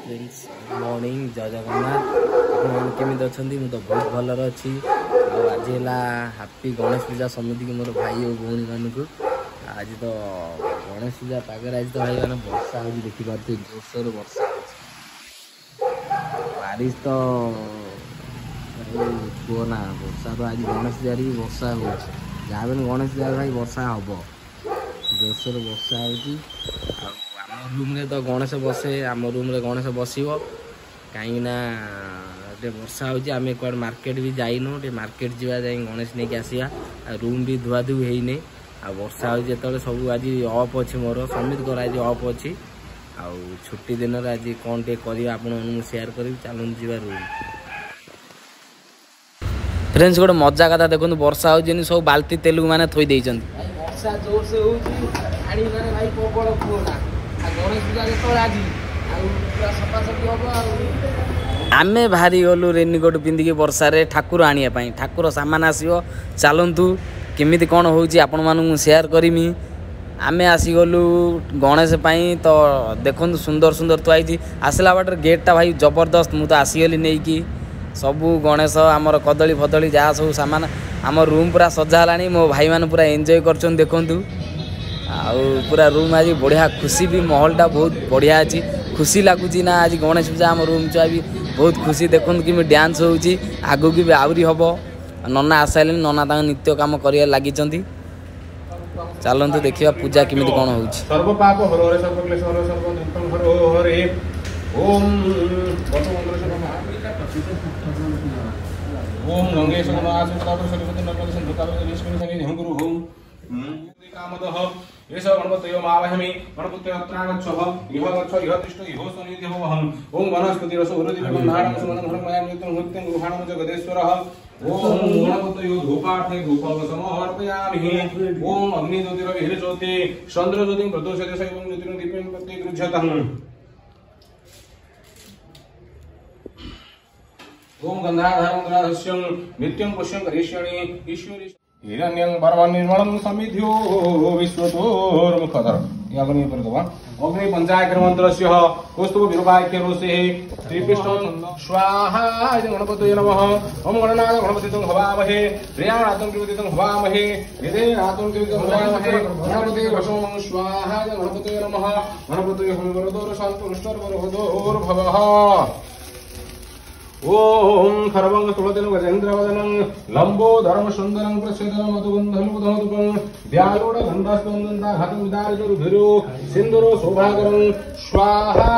Friends good morning जय जगन्नाथ आपमि अच्छा मुझे तो बहुत भलर अच्छी आज है हापी गणेश पूजा समिति की मोर भाई और भौणी मानक आज तो गणेश पूजा पागे आज तो भाई मैंने वर्षा हो देखिपे जोरसोर वर्षा बारिश तो कहना वर्षा तो आज गणेश पूजा वर्षा हो जहाँ भी गणेश पूजा भाई वर्षा हम जोरसोर वर्षा हो रूम रे तो गणेश बसे आम रूम रे गणेश बसो कहीं वर्षा होमें कौन मार्केट भी जाइनु मार्केट जावा जा गणेश नहीं आसिया रूम भी धुआ धुई है आ वर्षा हो सब आज अफ अच्छे मोर समित कर आज अफ अच्छी आ छुट्टी दिन आज कौन टे कर सेयार करी चलूँ जा रूम फ्रेंड्स गोटे मजा कथा देखो वर्षा हो सब बाल्टी तेलुगु मैंने थोड़ी वर्षा जोर से हो भाई प्रबल पुअना गणेश पूजा आज सफासफी हम आमे भारी गलु रेनिकोट पिंधिकी वर्षा ठाकुर आने ठाकुर सामान आसो चलतु केमी कौन हो आपण मानू सेयार करमी आमे आसीगलु गणेश तो देखु सुंदर सुंदर थुआई आसला बाटर गेटा भाई जबरदस्त मुझे आसीगली नहीं कि सबू गणेश आमर कदली फदली जहाँ सब सामान आम रूम पूरा सजा है मो भाई मैंने पूरा एंजॉय कर देखु पूरा रूम आज बढ़िया खुशी भी माहौलटा बहुत बढ़िया अच्छी खुशी लगुच ना आज गणेश पूजा आम रूम छुआ भी बहुत खुशी देखु कि डांस हो आगू की भी आहरी हम नना आसारे नना तक नित्य कम कर लगी चलतु देखा पूजा केमी कौन हो कामदः एष गणपतयो मावहमि गणपतयो अत्रागच्छः इह गच्छ इह तिष्ठ इह सन्निधिः वहम् ओम वनस्पतिरसो उरुदिगन्धाणं सुमनघनमयां नित्यं नृत्यं गृहाणं जगदेश्वरः ओम गणपतयो धूपार्थे धूपं समर्पयामि ओम अग्निज्योतिरविहिरज्योति चन्द्रज्योतिं प्रदोषते शैवं ज्योतिं दीपं प्रतिगृह्यतम् ओम गन्धाधारं गणाधस्यं नित्यं पुष्यं करिष्यामि ईश्वरी हिरण्यं परमं निर्मलं समिध्यो विश्वतोर्मुखधर यागनी परदवा अग्नि पंचायत मंत्रस्य कौस्तुभ विरूपाख्यरोसे त्रिपिष्टं स्वाहा गणपतये नमः ओम गणनाथ गणपतितं हवामहे प्रियाणातं कृतितं हवामहे विधेनातं कृतितं हवामहे गणपते वशं स्वाहा गणपतये नमः गणपतये वरदोर शान्तो निष्ठर्वरदोर भवः ओम खरवंग तुलदेनु गजेन्द्रवदनं लंबोदरं सुंदरं प्रसेदनं मधुगन्धमुदमधुपं व्यालोड गन्धस्पन्दन्ता घातं विदारजो रुधिरो सिन्दूरो शोभाकरं स्वाहा।